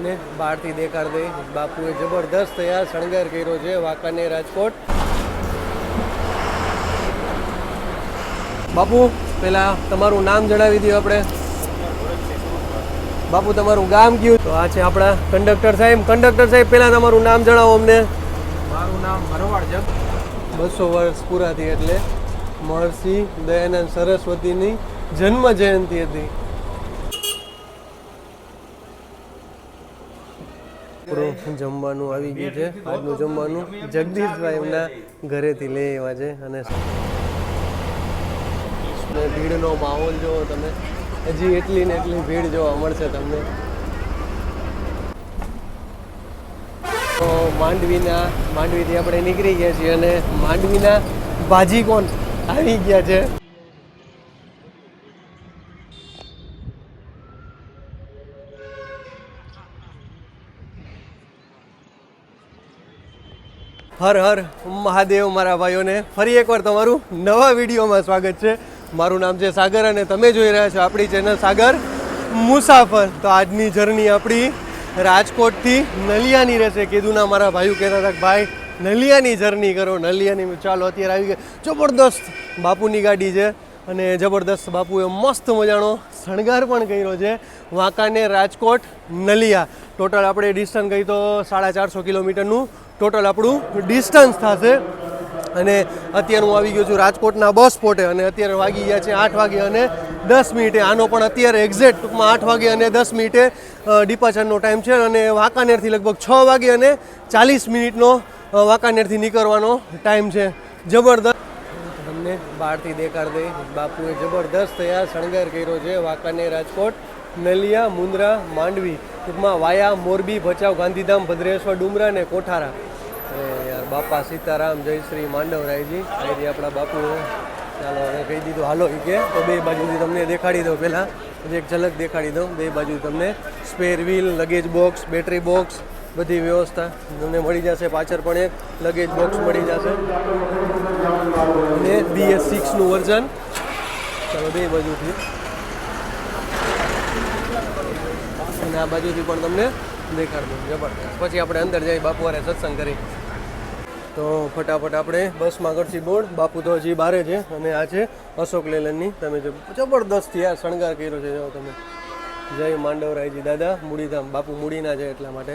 તમને બહારથી દેખાડ દે. બાપુએ જબરદસ્ત યાર શણગાર કર્યો છે વાંકાનેર રાજકોટ. બાપુ પહેલા તમારું નામ જણાવી દો આપણે. બાપુ તમારું ગામ કયું? તો આ છે આપણા કંડક્ટર સાહેબ. કંડક્ટર સાહેબ પહેલા તમારું નામ જણાવો અમને. મારું નામ ભરવાડ જગ. 200 વર્ષ પૂરા થઈ એટલે મહર્ષિ દયાનંદ સરસ્વતીની જન્મ જયંતિ હતી. જમવાનું આવી ગયું છે. આજનું જમવાનું જગદીશભાઈ એમના ઘરેથી લઈ આવ્યા છે. અને ભીડનો માહોલ જોવો તમે. હજી એટલી ને એટલી ભીડ જોવા મળશે તમને. તો માંડવીથી આપણે નીકળી ગયા છીએ અને માંડવીના ભાજી કોણ આવી ગયા છે. હર હર મહાદેવ મારા ભાઈઓને ફરી એકવાર તમારું નવા વિડીયોમાં સ્વાગત છે. મારું નામ છે સાગર અને તમે જોઈ રહ્યા છો આપણી ચેનલ સાગર મુસાફર. તો આજની જર્ની આપણી રાજકોટથી નલિયાની રહેશે. કીધું ના મારા ભાઈઓ કહેતા હતા કે ભાઈ નલિયાની જર્ની કરો. નલિયાની ચાલો અત્યારે આવી ગઈ. જબરદસ્ત બાપુની ગાડી છે અને જબરદસ્ત બાપુએ મસ્ત મજાનો શણગાર પણ કર્યો છે. વાંકાનેર રાજકોટ નલિયા ટોટલ આપણે ડિસ્ટન્સ કહી તો 450 કિલોમીટરનું ટોટલ આપણું ડિસ્ટન્સ થશે. અને અત્યારે હું આવી ગયો છું રાજકોટના બસ સ્પોટે અને અત્યારે વાગી ગયા છે 8 વાગે અને 10 મિનિટે. આનો પણ અત્યારે એક્ઝેક્ટ ટૂંકમાં 8 વાગે અને 10 મિનિટે ડિપાર્ચરનો ટાઈમ છે અને વાંકાનેરથી લગભગ 6 વાગે અને 40 મિનિટનો વાંકાનેરથી નીકળવાનો ટાઈમ છે. જબરદસ્ત તમને બહારથી દેખાડ દે. બાપુએ જબરદસ્ત યાર શણગાર કર્યો છે વાંકાનેર રાજકોટ નલિયા મુન્દ્રા માંડવી ટૂંકમાં વાયા મોરબી ભચાઉ ગાંધીધામ ભદ્રેશ્વર ડુમરા ને કોઠારા. યાર બાપા સીતારામ જય શ્રી માંડવરાયજી અહીંથી આપણા બાપુ. ચાલો હવે કહી દીધું હાલો એ કે તો બે બાજુથી તમને દેખાડી દઉં. પહેલાં એક ઝલક દેખાડી દઉં. બે બાજુ તમને spare wheel luggage box battery box બધી વ્યવસ્થા તમને મળી જશે. પાછળ પણ એક લગેજ બોક્સ મળી જશે અને BS6નું વર્ઝન. ચાલો બે બાજુથી અને આ બાજુથી પણ તમને દેખાડ દઉં. જબરદસ્ત. પછી આપણે અંદર જઈ બાપુ હારે સત્સંગ કરી. તો ફટાફટ આપણે બસમાં કરશી બોર્ડ. બાપુ તો હજી બારે છે અને આ છે અશોક લેલનની. તમે જો જબરદસ્ત યાર શણગાર કર્યો છે. જો તમે જય માંડવરાયજી દાદા મૂડીધામ. બાપુ મૂડીના છે એટલા માટે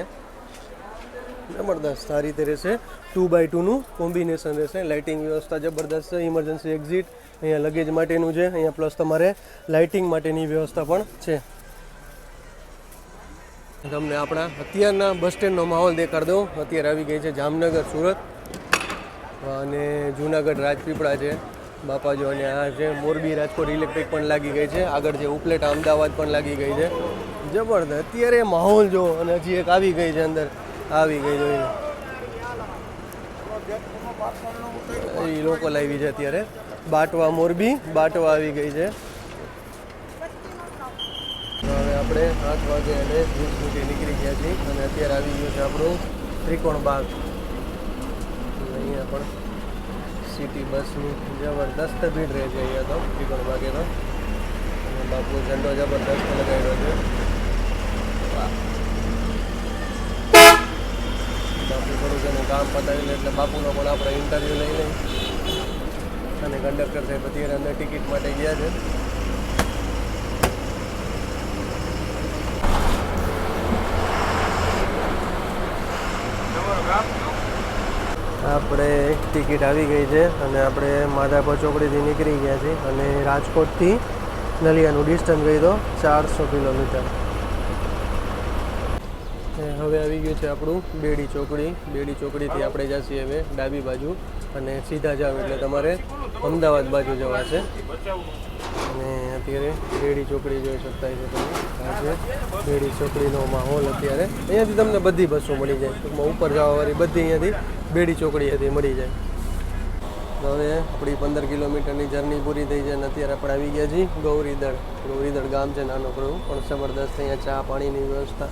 જબરદસ્ત. આ રીતે રહેશે 2x2નું કોમ્બિનેશન રહેશે. લાઇટિંગ વ્યવસ્થા જબરદસ્ત છે. ઇમરજન્સી એક્ઝિટ અહીંયા લગેજ માટેનું છે. અહીંયા પ્લસ તમારે લાઇટિંગ માટેની વ્યવસ્થા પણ છે. તમને આપણા અત્યારના બસ સ્ટેન્ડનો માહોલ દેખાડ દઉં. અત્યારે આવી ગઈ છે જામનગર સુરત અને જુનાગઢ રાજપીપળા છે બાપા જો. અને આ છે મોરબી રાજકોટ ઇલેક્ટ્રિક પણ લાગી ગઈ છે. આગળ છે ઉપલેટા અમદાવાદ પણ લાગી ગઈ છે. જબરદસ્ત અત્યારે માહોલ જો. અને હજી એક આવી ગઈ છે અંદર આવી ગઈ જોઈએ એ લોકલ આવી છે અત્યારે. બાટવા મોરબી બાટવા આવી ગઈ છે. હવે આપણે 8 વાગે અને 20 મિનિટે નીકળી ગયા છીએ અને અત્યારે આવી ગયું છે આપણું ત્રિકોણ બાગ. અહીંયા પણ સિટી બસની જબરદસ્ત ભીડ રહે છે અહીંયા તો ત્રિકોણ બાગે તો. અને બાપુ ઝંડો જબરદસ્ત લગાવ્યો છે. બાપુ થોડુંક એનું કામ પતાવી લે એટલે બાપુનો પણ આપણે ઇન્ટરવ્યૂ લઈ લઈએ. અને કંડક્ટર સાહેબ અત્યારે અંદર ટિકિટ માટે ગયા છે. આપણે ટિકિટ આવી ગઈ છે અને આપણે માધાપર ચોકડીથી નીકળી ગયા છીએ અને રાજકોટથી નલિયાનું ડિસ્ટન્સ ગઈ તો 400 કિલોમીટર. હવે આવી ગયું છે આપણું બેડી ચોકડી. બેડી ચોકડીથી આપણે જઈએ હવે ડાબી બાજુ અને સીધા જાવ એટલે તમારે અમદાવાદ બાજુ જવાશે. અને અત્યારે બેડી ચોકડી જોઈ શકતા છે તમે. આ છે બેડી ચોકડીનો માહોલ અત્યારે. અહીંયાથી તમને બધી બસો મળી જાય. ટૂંકમાં ઉપર જવાવાળી બધી અહીંયાથી બેડી ચોકડીએથી મળી જાય. તો હવે આપણી 15 કિલોમીટરની જર્ની પૂરી થઈ છે અને અત્યારે આપણે આવી ગયા છીએ ગૌરીદળ. ગૌરીદળ ગામ છે નાનકડું પણ જબરદસ્ત. અહીંયા ચા પાણીની વ્યવસ્થા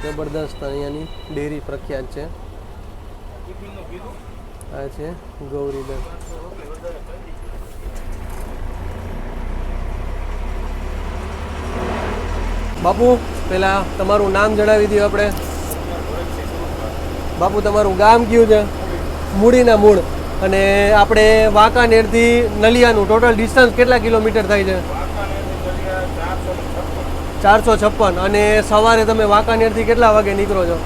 જબરદસ્ત. અહીંયાની ડેરી પ્રખ્યાત છે. આ છે ગૌરીદળ. બાપુ પહેલાં તમારું નામ જણાવી દો આપણે. બાપુ તમારું ગામ કયું છે? મૂડીના મૂળ. અને આપણે વાંકાનેરથી નલિયાનું ટોટલ ડિસ્ટન્સ કેટલા કિલોમીટર થાય છે? 456. અને સવારે તમે વાંકાનેરથી કેટલા વાગે નીકળો છો?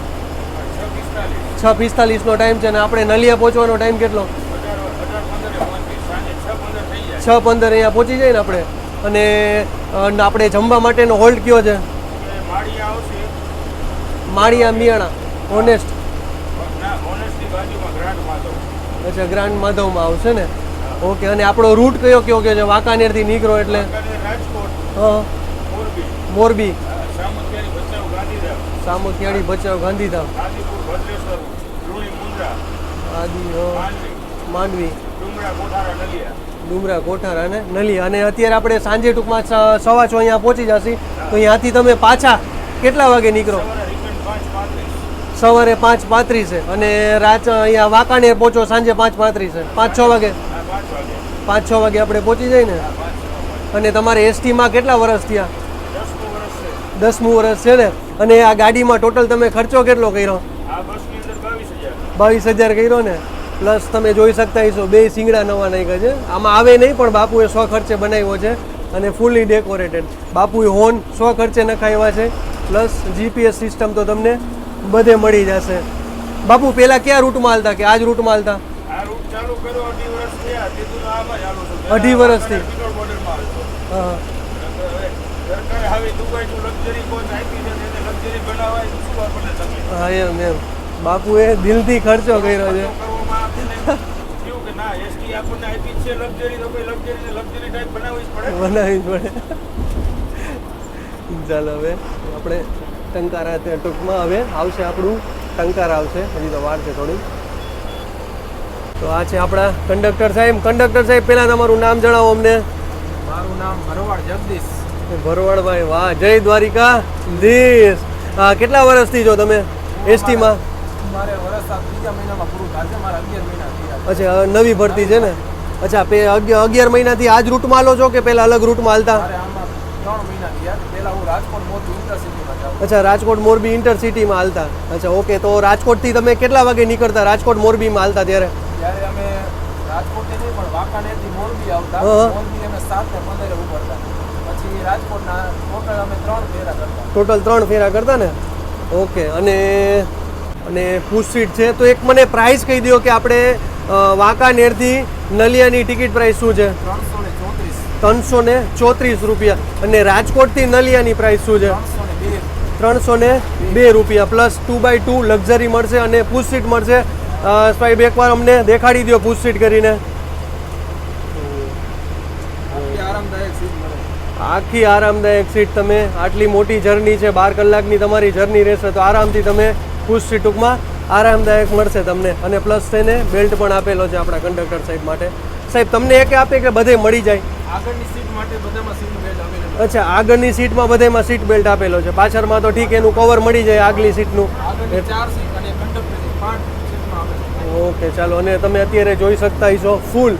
6:45નો ટાઈમ છે. અને આપણે નલિયા પહોંચવાનો ટાઈમ કેટલો? 6:15 અહીંયા પહોંચી જાય ને આપણે. અને આપણે જમવા માટેનો હોલ્ડ કયો છે? માળિયા મિયાણા ઓનેસ્ટ. અચ્છા, ગ્રાન્ડ માધવમાં આવશે ને. ઓકે. અને આપણો રૂટ કયો કયો કે છે વાંકાનેરથી નીકળો એટલે? હા, મોરબી, સામખિયાળી, ભચાઉ, ગાંધીધામ, માંડવી, ડુમરા, કોઠારા અને નલિયા. અને અત્યારે આપણે સાંજે ટૂંકમાં 6:15 અહીંયા પહોંચી જશે. તો અહીંયાથી તમે પાછા કેટલા વાગે નીકળો? સવારે 5:35 છે. અને રાત અહીંયા વાંકાનેર પહોંચો સાંજે 5:35 છે. 5-6 વાગે? 5-6 વાગે આપણે પહોંચી જાય ને. અને તમારે એસટીમાં કેટલા વર્ષ થયા? 10મું વર્ષ છે ને. અને આ ગાડીમાં ટોટલ તમે ખર્ચો કેટલો કર્યો? 22,000 કર્યો ને. પ્લસ તમે જોઈ શકતા હશો 2 શિંગડા નવા નાખ્યા છે. આમાં આવે નહીં પણ બાપુએ સ્વખર્ચે બનાવ્યો છે અને ફૂલી ડેકોરેટેડ. બાપુએ હોર્ન સ્વખર્ચે નખાવ્યા છે. પ્લસ જીપીએસ સિસ્ટમ તો તમને બધે મળી જશે. બાપુ પહેલા કયા રૂટમાં હાલતા કે આ જ રૂટમાં હાલતા? 2.5 વર્ષથી. હા. હા, એમ બાપુએ દિલથી ખર્ચો કર્યો છે. બનાવવી પડે. ચાલો હવે આપણે ટંકારા ત્યાં ટૂંકમાં હવે આવશે આપણું ટંકારા આવશે. હજી તો વાર છે થોડી. તો આ છે આપણા કંડક્ટર સાહેબ. કંડક્ટર સાહેબ પહેલાં તમારું નામ જણાવો અમને. મારું નામ ભરવાડ જગદીશ. ભરવાડભાઈ, વાહ, જય દ્વારિકા દીશ. કેટલા વર્ષથી છો તમે એસટીમાં? મારે વર્ષ આ 3જા મહિનામાં પૂરું થશે. મારા 11 મહિના થયા. અચ્છા, નવી ભરતી છે ને. અચ્છા, 11 મહિનાથી આ જ રૂટમાં હાલો છો કે પહેલાં અલગ રૂટમાં હાલતા? મારે આમાં 3 મહિના થયા. પહેલાં હું રાજકોટ મોરબી ઇન્ટરસિટીમાં જાઉં. અચ્છા, રાજકોટ મોરબી ઇન્ટરસિટીમાં હાલતા. અચ્છા, ઓકે. તો રાજકોટથી તમે કેટલા વાગે નીકળતા રાજકોટ મોરબીમાં હાલતા ત્યારે? ત્યારે અમે રાજકોટથી નહીં પણ વાંકાનેરથી મોરબી આવતા. મોરબી અમે 7:15 ઉપડતા. પછી રાજકોટના ટોટલ અમે 3 ફેરા કરતા. ટોટલ 3 ફેરા કરતા ને. ઓકે. અને પુશ સીટ છે તો એક મને પ્રાઇસ કહી દો કે આપણે વાંકાનેરથી નલિયાની ટિકિટ પ્રાઇસ શું છે? 334 રૂપિયા. અને રાજકોટથી નલિયાની પ્રાઇસ શું છે? 302 રૂપિયા. પ્લસ 2x2 લક્ઝરી મળશે અને પુશ સીટ મળશે. સાહેબ એકવાર અમને દેખાડી દો પુશ સીટ કરીને. આખી આરામદાયક સીટ. તમે આટલી મોટી જર્ની છે, 12 કલાકની તમારી જર્ની રહેશે તો આરામથી તમે પુશ સીટ ટૂંકમાં આરામદાયક મળશે તમને. અને પ્લસ તેને બેલ્ટ પણ આપેલો છે આપણા કંડક્ટર સાહેબ માટે. સાહેબ તમને એક આપે કે બધે મળી જાય? આગળની સીટ માટે બધામાં સીટ બેલ્ટ અવેલેબલ. અચ્છા, આગળની સીટમાં બધેમાં સીટ બેલ્ટ આપેલો છે. પાછળમાં તો ઠીક એનું કવર મળી જાય આગલી સીટનું. આગળની 4 સીટ અને કંડક્ટરની 5 સીટમાં આપેલ. ઓકે, ચાલો. અને તમે અત્યારે જોઈ શકતા હશો ફૂલ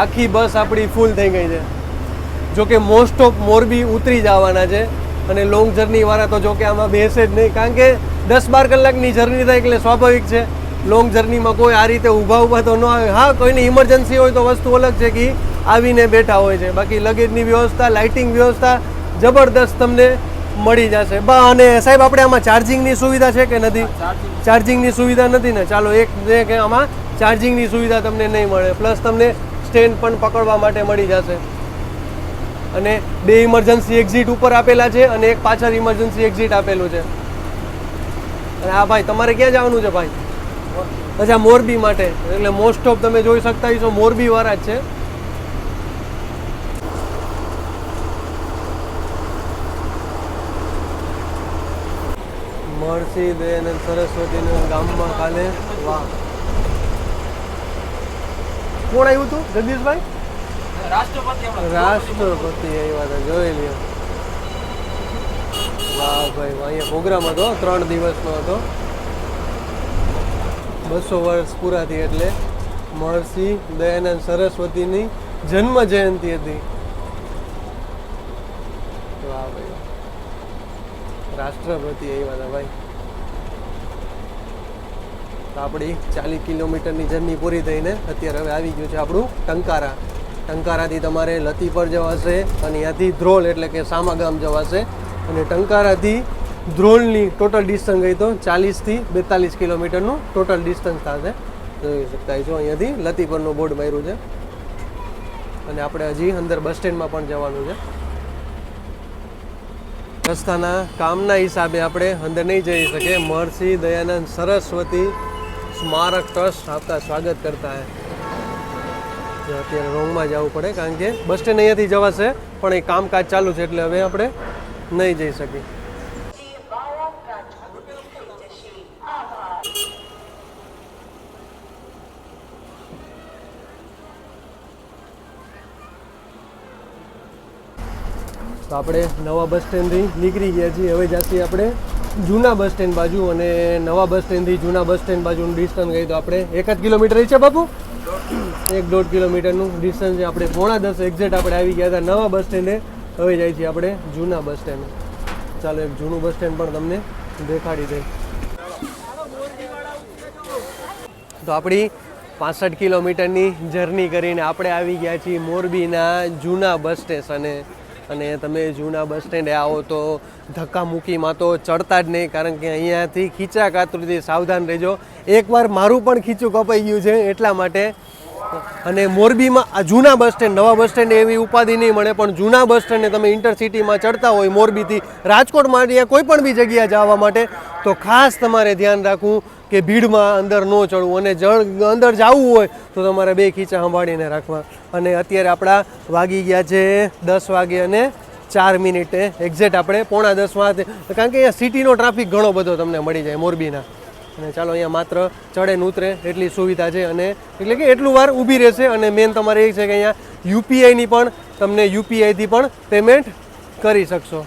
આખી બસ આપણી ફૂલ થઈ ગઈ છે. જોકે મોસ્ટ ઓફ મોરબી ઉતરી જવાના છે. અને લોંગ જર્નીવાળા તો જોકે આમાં બેસે જ નહીં, કારણ કે 10-12 કલાકની જર્ની થાય એટલે સ્વાભાવિક છે. લોંગ જર્નીમાં કોઈ આ રીતે ઊભા તો ન આવે. હા, કોઈની ઇમરજન્સી હોય તો વસ્તુ અલગ છે કે આવીને બેઠા હોય છે. બાકી લગેજની વ્યવસ્થા, લાઇટિંગ વ્યવસ્થા જબરદસ્ત તમને મળી જશે. અને સાહેબ આપણે આમાં ચાર્જિંગની સુવિધા છે કે નથી? ચાર્જિંગની સુવિધા નથી ને. ચાલો, એક છે કે આમાં ચાર્જિંગની સુવિધા તમને નહીં મળે. પ્લસ તમને સ્ટેન્ડ પણ પકડવા માટે મળી જશે. અને 2 ઇમરજન્સી એક્ઝિટ ઉપર આપેલા છે અને એક પાછળ ઇમરજન્સી એક્ઝિટ આપેલું છે. અને આ ભાઈ તમારે ક્યાં જવાનું છે ભાઈ? અચ્છા, મોરબી માટે. એટલે મોસ્ટ ઓફ તમે જોઈ શકતા હશો મોરબી વાળા જ છે. મહર્ષિ દયાનંદ સરસ્વતીના ગામમાં કાલે. વાહ, કોણ આવ્યું હતું જગદીશભાઈ? રાષ્ટ્રપતિ આવ્યા હતા, જોઈ લ્યો. વાહ ભાઈ, અહીંયા પ્રોગ્રામ હતો 3 દિવસનો હતો. 200 વર્ષ પૂરા થઈ એટલે મહર્ષિ દયાનંદ સરસ્વતીની જન્મ જયંતિ હતી. વાહ ભાઈ. રાષ્ટ્રપતિ આવ્યા હતા ભાઈ. તો આપણી 40 કિલોમીટરની જર્ની પૂરી થઈને અત્યારે હવે આવી ગયું છે આપણું ટંકારા. ટંકારાથી તમારે લતીપર જવાશે અને ત્યાંથી ધ્રોલ એટલે કે સામાગામ જવાશે. અને ટંકારાથી ધ્રોલની ટોટલ ડિસ્ટન્સ ગઈ તો 40થી 42 કિલોમીટરનું ટોટલ ડિસ્ટન્સ થશે. જોઈ શકતા છો અહીંયાથી લતીપરનું બોર્ડ માર્યું છે. અને આપણે હજી અંદર બસ સ્ટેન્ડમાં પણ જવાનું છે. રસ્તાના કામના હિસાબે આપણે અંદર નહીં જઈ શકીએ. મહર્ષિ દયાનંદ સરસ્વતી સ્મારક ટ્રસ્ટ આપકા સ્વાગત કરતા હૈ. અત્યારે રોંગમાં જવું પડે કારણ કે બસ સ્ટેન્ડ અહીંયાથી જવાશે પણ એ કામકાજ ચાલુ છે એટલે હવે આપણે નહીં જઈ શકીએ. તો આપણે નવા બસ સ્ટેન્ડથી નીકળી ગયા છીએ. હવે જઈએ આપણે જૂના બસ સ્ટેન્ડ બાજુ. અને નવા બસ સ્ટેન્ડથી જૂના બસ સ્ટેન્ડ બાજુનું ડિસ્ટન્સ ગઈ તો આપણે 1 કિલોમીટર છે બાપુ, 1.5 કિલોમીટરનું ડિસ્ટન્સ છે. આપણે 9:30 એક્ઝેક્ટ આપણે આવી ગયા હતા નવા બસ સ્ટેન્ડે. હવે જાય છીએ આપણે જૂના બસ સ્ટેન્ડ. ચાલો એક જૂનું બસ સ્ટેન્ડ પણ તમને દેખાડી દે. તો આપણી 65 કિલોમીટરની જર્ની કરીને આપણે આવી ગયા છીએ મોરબીના જૂના બસ સ્ટેશને. અને તમે જૂના બસ સ્ટેન્ડે આવો તો ધક્કા મૂકીમાં તો ચડતા જ નહીં કારણ કે અહીંયાથી ખીચા કાતરથી સાવધાન રહેજો. એકવાર મારું પણ ખીચું કપાઈ ગયું છે એટલા માટે. અને મોરબીમાં આ જૂના બસ સ્ટેન્ડ, નવા બસ સ્ટેન્ડ એવી ઉપાધિ નહીં મળે પણ જૂના બસ સ્ટેન્ડને તમે ઇન્ટરસિટીમાં ચડતા હોય મોરબીથી રાજકોટમાં યા કોઈ પણ બી જગ્યાએ જવા માટે તો ખાસ તમારે ધ્યાન રાખવું કે ભીડમાં અંદર ન ચડવું. અને અંદર જવું હોય તો તમારે 2 ખીચા સંભાળીને રાખવા. અને અત્યારે આપણા વાગી ગયા છે 10:04 એક્ઝેક્ટ આપણે 9:45 કારણ કે અહીંયા સિટીનો ટ્રાફિક ઘણો બધો તમને મળી જાય મોરબીના. અને ચાલો અહીંયા માત્ર ચડે ને ઉતરે એટલી સુવિધા છે. અને એટલે કે એટલું વાર ઊભી રહેશે. અને મેન તમારે એ છે કે અહીંયા યુપીઆઈની પણ તમને યુપીઆઈથી પણ પેમેન્ટ કરી શકશો.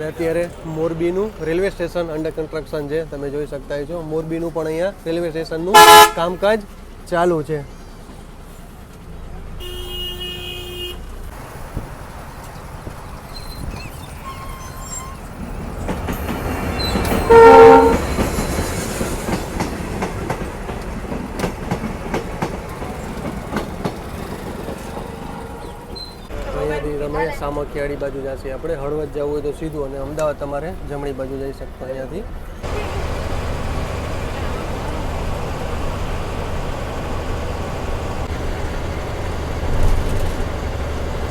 અત્યારે મોરબીનું રેલવે સ્ટેશન અંડર કન્સ્ટ્રક્શન છે. તમે જોઈ શકતા છો મોરબીનું પણ અહીંયા રેલવે સ્ટેશનનું કામકાજ ચાલુ છે. તમે સામખિયાળી બાજુ જશે. આપણે હળવદ જવું હોય તો સીધું અને અમદાવાદ તમારે જમણી બાજુ જઈ શકતો અહીંયાથી.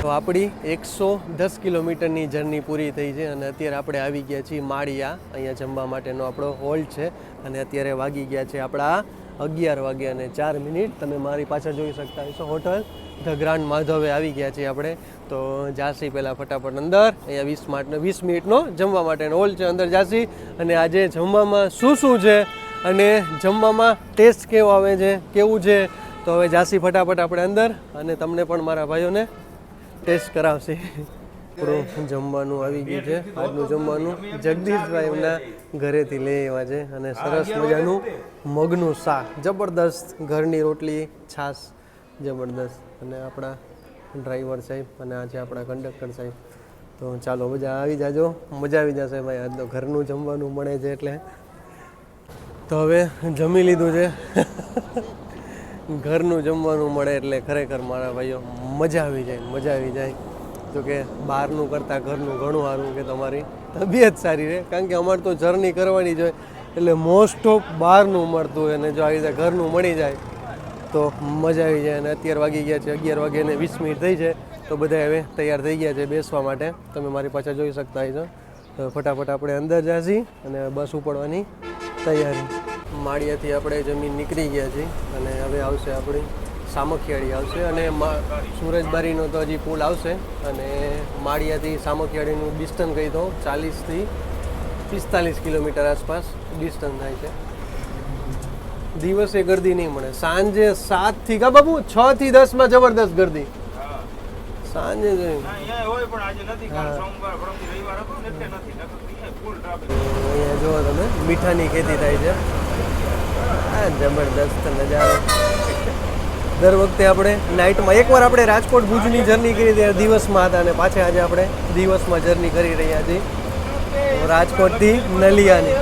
તો આપણી 110 કિલોમીટરની જર્ની પૂરી થઈ છે અને અત્યારે આપણે આવી ગયા છીએ માળિયા. અહીંયા જમવા માટેનો આપણો હોલ્ટ છે. અને અત્યારે વાગી ગયા છે આપણા 11:04. તમે મારી પાછળ જોઈ શકતા હશો હોટલ ધ ગ્રાન્ડ માધવે આવી ગયા છીએ આપણે. તો જાસી પહેલાં ફટાફટ અંદર. અહીંયા 20 મિનિટનો જમવા માટેનો હોલ છે. અંદર જાસી અને આજે જમવામાં શું છે અને જમવામાં ટેસ્ટ કેવો આવે છે કેવું છે તો હવે જાસી ફટાફટ આપણે અંદર અને તમને પણ મારા ભાઈઓને ટેસ્ટ કરાવશે. આપણું જમવાનું આવી ગયું છે. આજનું જમવાનું જગદીશભાઈ એમના ઘરેથી લઈ આવ્યા છે. અને સરસ મજાનું મગનું શાક, જબરદસ્ત ઘરની રોટલી, છાશ જબરદસ્ત. અને આપણા ડ્રાઈવર સાહેબ અને આ છે આપણા કંડક્ટર સાહેબ. તો ચાલો મજા આવી જાજો, મજા આવી જશે ભાઈ. આજ તો ઘરનું જમવાનું મળે છે એટલે. તો હવે જમી લીધું છે ઘરનું જમવાનું મળે એટલે ખરેખર મારા ભાઈઓ મજા આવી જાય. તો કે બહારનું કરતાં ઘરનું ઘણું સારું કે તમારી તબિયત સારી રહે. કારણ કે અમારે તો જર્ની કરવાની જ હોય એટલે મોસ્ટ ઓફ બહારનું મળતું હોય. અને જો આવી રીતે ઘરનું મળી જાય તો મજા આવી જાય. અને અત્યારે વાગી ગયા છે 11:20 થઈ છે. તો બધા હવે તૈયાર થઈ ગયા છે બેસવા માટે. તમે મારી પાછળ જોઈ શકતા હોય છો. તો ફટાફટ આપણે અંદર જાશી અને બસ ઉપડવાની તૈયારી. માળિયાથી આપણે જમીન નીકળી ગયા છીએ અને હવે આવશે આપણી સામખિયાળી આવશે. અને સુરજબારીનો તો હજી પુલ આવશે. અને માળિયાથી સામખિયાળીનું ડિસ્ટન્સ કહી તો 40થી 45 કિલોમીટર આસપાસ ડિસ્ટન્સ થાય છે. દિવસે ગરદી નહીં મળે. સાંજે 7થી કા બાબુ 6 થી 10 માં જબરદસ્ત ગરદી. સાંજે અહીંયા જો તમે મીઠાની ખેતી થાય છે. આ જબરદસ્ત નજારો. દર વખતે આપણે નાઇટમાં એકવાર આપણે રાજકોટ ભુજની જર્ની કરી ત્યારે દિવસમાં હતા અને પાછા આજે આપણે દિવસમાં જર્ની કરી રહ્યા છીએ. રાજકોટથી નલિયાની.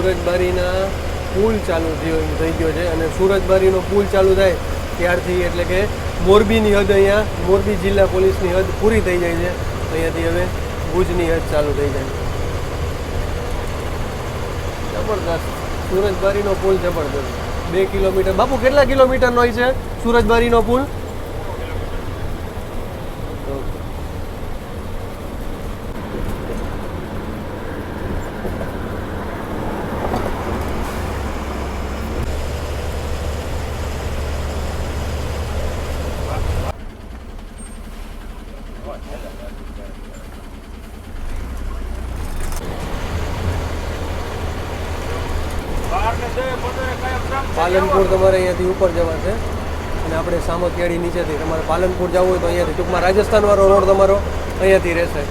સુરજબારીના પુલ ચાલુ થઈ ગયો છે અને સુરજબારીનો પુલ ચાલુ થાય ત્યારથી એટલે કે મોરબીની હદ અહીંયા મોરબી જિલ્લા પોલીસની હદ પૂરી થઈ જાય છે. અહીંયાથી હવે ભુજની હદ ચાલુ થઈ જાય. જબરદસ્ત સુરજબારીનો પુલ જબરદસ્ત. 2 કિલોમીટર. બાપુ કેટલા કિલોમીટરનો હોય છે સુરજબારીનો પુલ? પાલનપુર તમારે અહીંયાથી ઉપર જવાશે અને આપણે સામખિયાળી નીચેથી તમારે પાલનપુર જવું હોય તો અહીંયાથી ટૂંકમાં રાજસ્થાનવાળો રોડ તમારો અહીંયાથી રહેશે.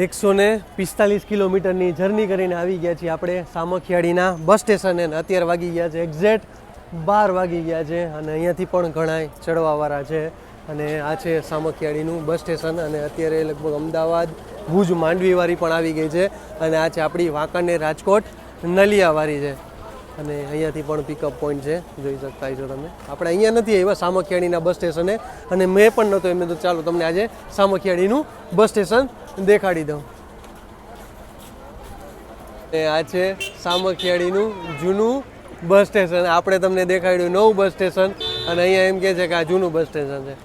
એકસો ને 45 કિલોમીટરની જર્ની કરીને આવી ગયા છીએ આપણે સામખિયાળીના બસ સ્ટેશને. અત્યારે વાગી ગયા છે એક્ઝેક્ટ 12 વાગી ગયા છે અને અહીંયાથી પણ ઘણા ચડવાવાળા છે. અને આ છે સામખિયાળીનું બસ સ્ટેશન અને અત્યારે લગભગ અમદાવાદ ભુજ માંડવીવાળી પણ આવી ગઈ છે અને આ છે આપણી વાંકાનેર રાજકોટ નલિયાવાળી છે. અને અહીંયાથી પણ પિકઅપ પોઈન્ટ છે, જોઈ શકતા છો તમે. આપણે અહીંયા નથી આવ્યા સામખિયાળીના બસ સ્ટેશને અને મેં પણ નહોતો એમ તો ચાલો તમને આજે સામખિયાળીનું બસ સ્ટેશન દેખાડી દઉં. આ છે સામખિયાળીનું જૂનું બસ સ્ટેશન. આપણે તમને દેખાડ્યું નવું બસ સ્ટેશન અને અહીંયા એમ કહે છે કે આ જૂનું બસ સ્ટેશન છે.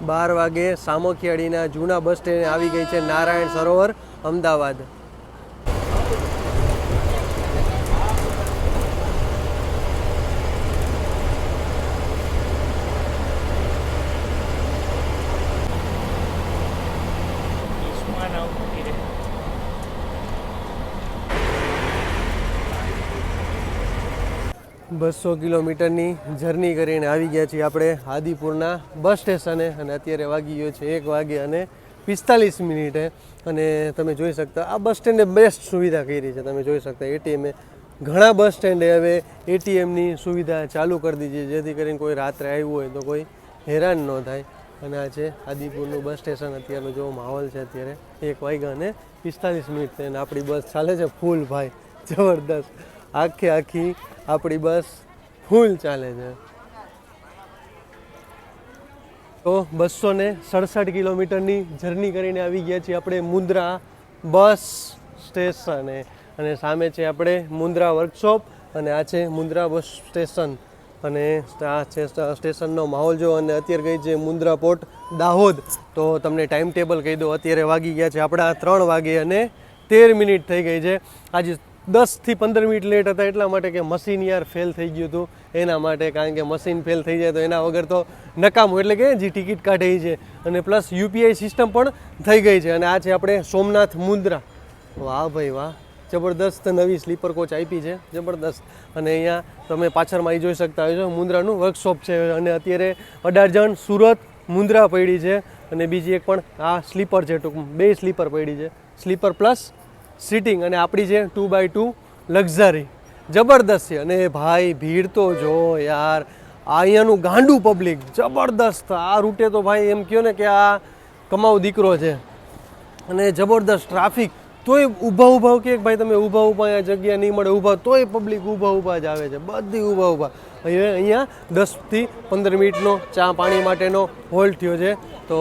12 વાગે સામખિયાળીના જૂના બસ સ્ટેન્ડ આવી ગઈ છે નારાયણ સરોવર અમદાવાદ. બસો કિલોમીટરની જર્ની કરીને આવી ગયા છીએ આપણે આદિપુરના બસ સ્ટેશને અને અત્યારે વાગી ગયો છે 1 વાગે અને 45 મિનિટે. અને તમે જોઈ શકતા આ બસ સ્ટેન્ડે બેસ્ટ સુવિધા કરી છે. તમે જોઈ શકતા એટીએમે ઘણા બસ સ્ટેન્ડે હવે એટીએમની સુવિધા ચાલુ કરી દીધી છે જેથી કરીને કોઈ રાત્રે આવ્યું હોય તો કોઈ હેરાન ન થાય. અને આ છે આદિપુરનું બસ સ્ટેશન. અત્યારનો જો માહોલ છે અત્યારે 1 વાગ્યા અને 45 મિનિટ છે અને આપણી બસ ચાલે છે ફૂલ ભાઈ, જબરદસ્ત. આખી આપણી બસ ફૂલ ચાલે છે. તો 267 કિલોમીટરની જર્ની કરીને આવી ગયા છીએ આપણે મુન્દ્રા બસ સ્ટેશને અને સામે છે આપણે મુન્દ્રા વર્કશોપ અને આ છે મુન્દ્રા બસ સ્ટેશન. અને આ છે સ્ટેશનનો માહોલ જો. અને અત્યારે ગઈ છે મુન્દ્રા પોર્ટ દાહોદ. તો તમને ટાઈમ ટેબલ કહી દો. અત્યારે વાગી ગયા છે આપણા 3 વાગે અને 13 મિનિટ થઈ ગઈ છે. આજે 10 થી 15 મિનિટ લેટ હતા એટલા માટે કે મશીન યાર ફેલ થઈ ગયું હતું એના માટે. કારણ કે મશીન ફેલ થઈ જાય તો એના વગર તો નકામું, એટલે કે જે ટિકિટ કાઢે છે. અને પ્લસ યુપીઆઈ સિસ્ટમ પણ થઈ ગઈ છે. અને આ છે આપણે સોમનાથ મુન્દ્રા. વાહ ભાઈ વાહ, જબરદસ્ત નવી સ્લીપર કોચ આપી છે, જબરદસ્ત. અને અહીંયા તમે પાછળમાં એ જોઈ શકતા હોય છો મુન્દ્રાનું વર્કશોપ છે. અને અત્યારે 18 જણ સુરત મુન્દ્રા પડી છે અને બીજી એક પણ આ સ્લીપર છે. ટૂંકમાં 2 સ્લીપર પડી છે, સ્લીપર પ્લસ સીટિંગ. અને આપણી છે 2x2 લક્ઝરી, જબરદસ્ત છે. અને ભાઈ ભીડ તો જો યાર, અહીંયાનું ગાંડું પબ્લિક જબરદસ્ત. આ રૂટે તો ભાઈ એમ કહો ને કે આ કમાવ દીકરો છે. અને જબરદસ્ત ટ્રાફિક, તોય ઊભા કે ભાઈ તમે ઊભા અહીંયા જગ્યા નહીં મળે ઊભા, તોય પબ્લિક ઊભા જ આવે છે, બધી ઊભા. અહીંયા 10 થી 15 મિનિટનો ચા પાણી માટેનો હોલ્ડ થયો છે. તો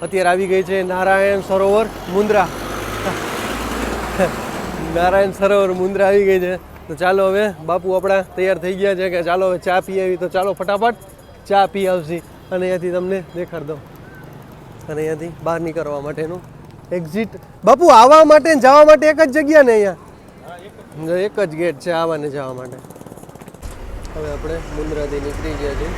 અત્યારે આવી ગઈ છે નારાયણ સરોવર મુન્દ્રા. નારાયણ સરોવર મુન્દ્રા આવી ગઈ છે. તો ચાલો હવે બાપુ આપણા તૈયાર થઈ ગયા છે કે ચાલો હવે ચા પી આવી. તો ચાલો ફટાફટ ચા પી આવશી અને અહીંયાથી તમને દેખાડ દઉં. અને અહીંયાથી બહાર નીકળવા માટેનું એક્ઝિટ. બાપુ આવવા માટે ને જવા માટે એક જ જગ્યા ને અહીંયા? એક જ ગેટ છે આવવા ને જવા માટે. હવે આપણે મુન્દ્રાથી નીકળી ગયા છીએ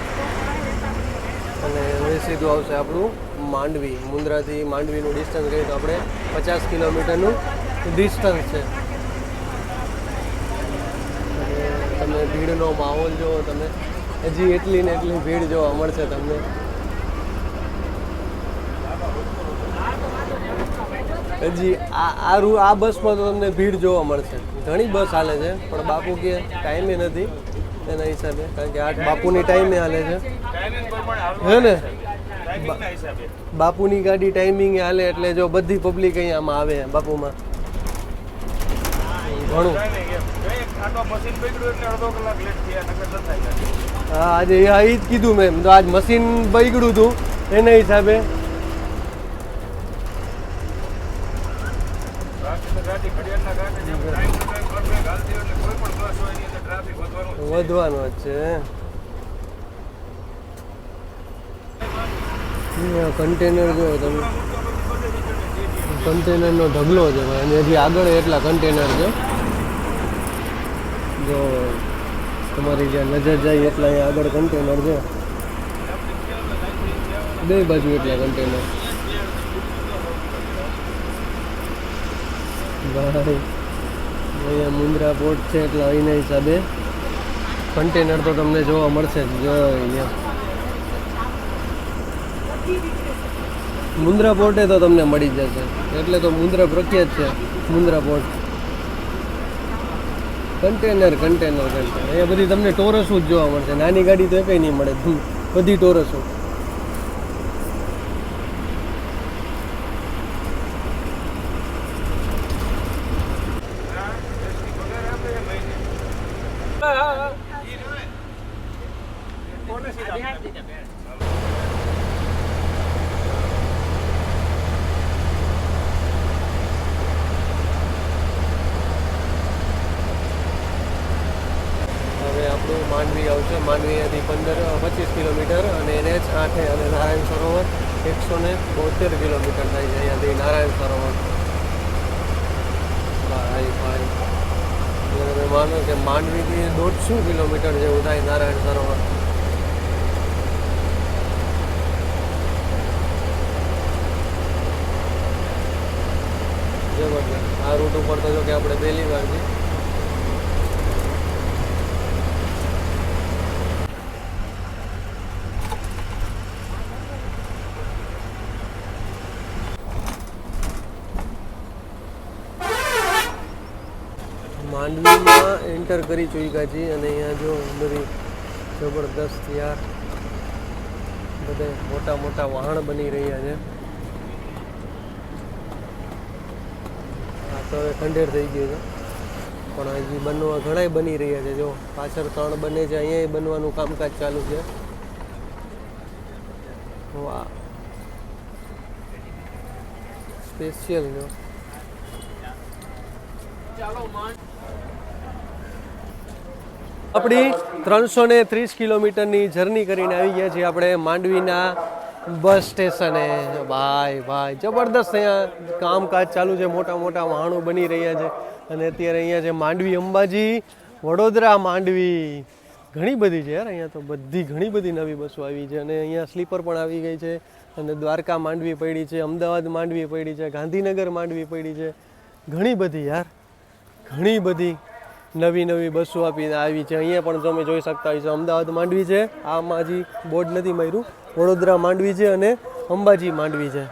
અને હવે સીધું આવશે આપણું માંડવી. મુન્દ્રાથી માંડવીનું ડિસ્ટન્સ કહીએ તો આપણે 50 કિલોમીટરનું ડિસ્ટન્સ છે. અને તમે ભીડનો માહોલ જુઓ, તમે હજી એટલી ને એટલી ભીડ જોવા મળશે તમને. હજી આ બસમાં તો તમને ભીડ જોવા મળશે. ઘણી બસ હાલે છે પણ બાપુ કે ટાઈમે નથી એના હિસાબે, કારણ કે આ બાપુની ટાઈમે હાલે છે હે ને, બાપુની ગાડી ટાઈમિંગે હાલે એટલે જો બધી પબ્લિક અહીંયામાં આવે બાપુમાં ઘણું. હા આજે એ જ કીધું મેં તો, આજ મશીન બગડ્યું હતું એના હિસાબે. વધવાનો જ છે. કન્ટેનર જો તમે, કન્ટેનરનો ઢગલો છે અને હજી આગળ એટલા કન્ટેનર છે. જો તમારી જ્યાં નજર જાય એટલા અહીંયા આગળ કન્ટેનર છે, બે બાજુ એટલા કન્ટેનર. ભાઈ અહીંયા મુન્દ્રા પોર્ટ છે એટલે અહીંના હિસાબે કન્ટેનર તો તમને જોવા મળશે જ. જો અહીંયા મુન્દ્રા પોર્ટે તો તમને મળી જશે, એટલે તો મુન્દ્રા પ્રખ્યાત છે Mundra port. Container container container અહીંયા બધી તમને ટોરસો જ જોવા મળશે. નાની ગાડી તો કંઈ નહીં મળે, બધી ટોરસો. માંડવી આવશે. માંડવીથી 25 કિલોમીટર અને NH 8 અને નારાયણ સરોવર 172 કિલોમીટર થાય છે અહીંયાથી નારાયણ સરોવર. ભાઈ તમે માનો કે માંડવીથી 150 કિલોમીટર જેવું થાય નારાયણ સરોવર. જબરદસ્ત. આ રૂટ ઉપર તો જો કે આપણે પહેલી વાર છે. માંડવીમાં એન્ટર કરી ચૂક્યા છીએ અને અહીંયા જો બધી જબરદસ્ત યાર બધે મોટા મોટા વહાણ બની રહ્યા છે. આ તો હવે ખંડેર થઈ ગયું છે પણ હજી બનવા ઘણાય બની રહ્યા છે. જો પાછળ 3 બને છે, અહીંયા બનવાનું કામકાજ ચાલુ છે. વાહ સ્પેશિયલ જો આપણી 330 કિલોમીટરની જર્ની કરીને આવી ગયા છીએ આપણે માંડવીના બસ સ્ટેશને. ભાઈ જબરદસ્ત અહીંયા કામકાજ ચાલુ છે, મોટા મોટા વાહનો બની રહ્યા છે અને અત્યારે અહીંયા છે માંડવી અંબાજી વડોદરા માંડવી. ઘણી બધી છે યાર અહીંયા તો, બધી ઘણી બધી નવી બસો આવી છે અને અહીંયા સ્લીપર પણ આવી ગઈ છે અને દ્વારકા માંડવી પડી છે, અમદાવાદ માંડવી પડી છે, ગાંધીનગર માંડવી પડી છે. ઘણી બધી યાર, ઘણી બધી નવી બસો આવી છે. અહીંયા પણ તમે જોઈ શકતા હોય છો અમદાવાદ માંડવી છે, આમાં હજી બોર્ડ નથી માર્યું. વડોદરા માંડવી છે અને અંબાજી માંડવી છે.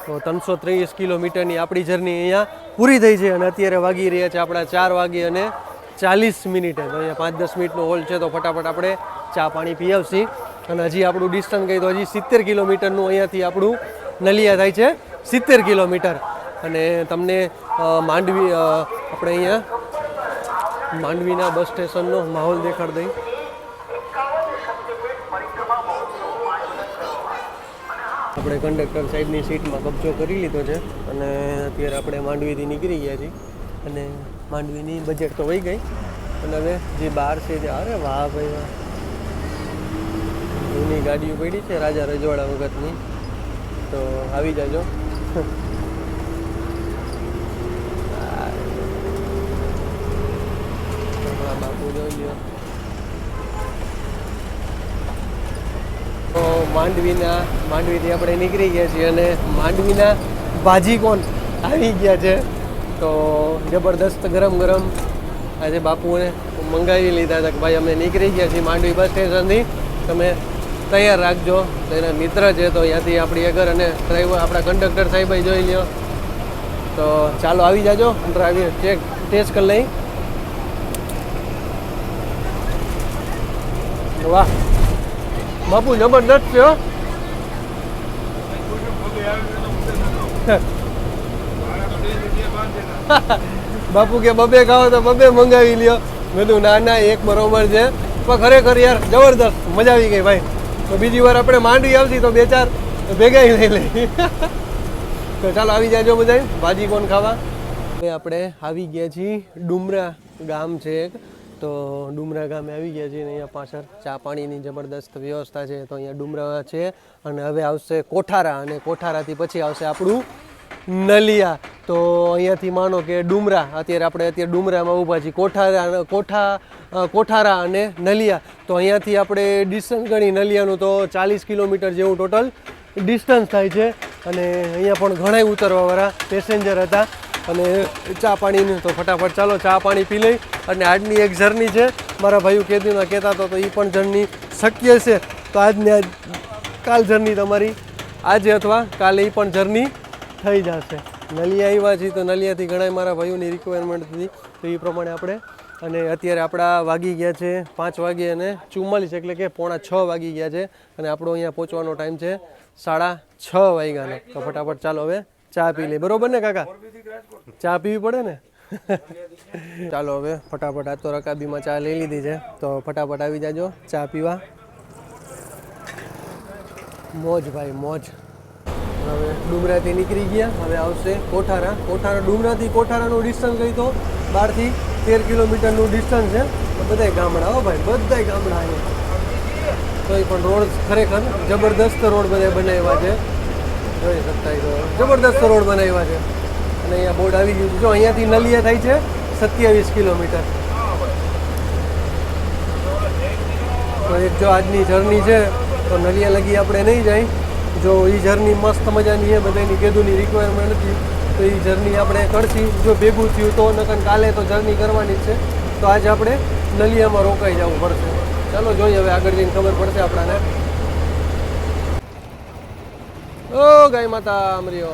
તો 330 કિલોમીટરની આપણી જર્ની અહીંયા પૂરી થઈ છે અને અત્યારે વાગી રહ્યા છે આપણા 4:40. તો અહીંયા 5-10 મિનિટનો હોલ્ડ છે, તો ફટાફટ આપણે ચા પાણી પી આવશી. અને હજી આપણું ડિસ્ટન્સ કહી તો હજી 70 કિલોમીટરનું અહીંયાથી આપણું નલિયા થાય છે, 70 કિલોમીટર. અને તમને માંડવી આપણે અહીંયા માંડવીના બસ સ્ટેશનનો માહોલ દેખાડ દઈ. આપણે કંડક્ટર સાહેબની સીટમાં કબજો કરી લીધો છે અને અત્યારે આપણે માંડવીથી નીકળી ગયા છીએ અને માંડવીની બજેટ તો વહી ગઈ અને હવે જે બહાર છે જે અરે વાહ ભાઈ વાહ, જૂની ગાડીઓ પડી છે રાજા રજવાડા વખતની. તો આવી જાજો. તો માંડવીથી આપણે નીકળી ગયા છીએ અને માંડવીના ભાજી કોણ આવી ગયા છે. તો જબરદસ્ત ગરમ આજે બાપુએ મંગાવી લીધા હતા કે ભાઈ અમે નીકળી ગયા છીએ માંડવી બસ સ્ટેશનથી, તમે તૈયાર રાખજો. તો એના મિત્ર છે તો ત્યાંથી આપણી આગળ અને ડ્રાઈવર આપણા કંડક્ટર સાહેબ જોઈ લ્યો તો ચાલો આવી જાજો અંદર આવી ટેસ્ટ કરી લઈ. વાહ બાપુ જબરદસ્ત છે હો. બાપુ કે બબે ખાઓ તો બબે મંગાવી લ્યો. મેં કીધું ના ના એક બરોબર છે પણ ખરેખર યાર જબરદસ્ત મજા આવી ગઈ ભાઈ. તો બીજી વાર આપણે માંડવી આવશી તો 2-4 ભેગા લઈ લઈ. તો ચાલો આવી જાજો બધા ભાજી કોણ ખાવા. હવે આપણે આવી ગયા છીએ ડુમરા ગામ છે એક, તો ડુમરા ગામે આવી ગયા છીએ. અહીંયા પાછળ ચા પાણીની જબરદસ્ત વ્યવસ્થા છે. તો અહીંયા ડુમરા છે અને હવે આવશે કોઠારા, અને કોઠારાથી પછી આવશે આપણું નલિયા. તો અહીંયાથી માનો કે ડુમરા, અત્યારે ડુમરામાં ઊભા છીએ. કોઠારા અને નલિયા, તો અહીંયાથી આપણે ડિસ્ટન્સ ગણી નલિયાનું તો 40 કિલોમીટર જેવું ટોટલ ડિસ્ટન્સ થાય છે. અને અહીંયા પણ ઘણા ઉતરવાવાળા પેસેન્જર હતા. અને ચા પાણીનું તો ફટાફટ ચાલો ચા પાણી પી લઈ. અને આજની એક જર્ની છે, મારા ભાઈઓ કેદીના કહેતા હતો તો એ પણ જર્ની શક્ય છે. તો આજની કાલ જર્ની તમારી આજે અથવા કાલે એ પણ જર્ની થઈ જશે. નલિયા આવ્યા છીએ તો નલિયાથી ઘણા મારા ભાઈઓની રિક્વાયરમેન્ટ હતી, તો એ પ્રમાણે આપણે, અને અત્યારે આપણા વાગી ગયા છે 5:44, એટલે કે 5:45 વાગી ગયા છે. અને આપણો અહીંયા પહોંચવાનો ટાઈમ છે 6:30 વાગ્યાનો. તો ફટાફટ ચાલો હવે ચા પી લઈએ. બરોબર ને કાકા? ચા પીવી પડે ને. ચાલો હવે ફટાફટ, આ તો રકાબીમાં ચા લઈ લીધી છે, તો ફટાફટ આવી જાજો ચા પીવા. મોજ ભાઈ મોજ. હવે ડુમરાથી નીકળી ગયા, હવે આવશે કોઠારા. ડુમરાથી કોઠારાનું ડિસ્ટન્સ ગઈ તો 12 થી 13 કિલોમીટરનું ડિસ્ટન્સ છે. બધાય ગામડા હો ભાઈ, બધાય ગામડા અહીંયા. તો એ પણ રોડ ખરેખર જબરદસ્ત રોડ બધા બનાવ્યા છે. જોઈ શકતા તો જબરદસ્ત રોડ બનાવ્યા છે. અને અહીંયા બોર્ડ આવી ગયું છે. જો અહીંયાથી નલિયા થાય છે 27 કિલોમીટર. તો એક જો આજની જર્ની છે તો નલિયા લગી આપણે નહીં જાય. જો એ જર્ની મસ્ત મજાની છે, બધાની કેદુની રિક્વાયરમેન્ટ હતી, તો એ જર્ની આપણે કરશી. જો ભેગું થયું તો, નકર કાલે તો જર્ની કરવાની જ છે. તો આજે આપણે નલિયામાં રોકાઈ જવું પડશે. ચાલો જોઈએ હવે આગળ જઈને ખબર પડશે આપણાને. ઓ ગાય માતા અમરીઓ.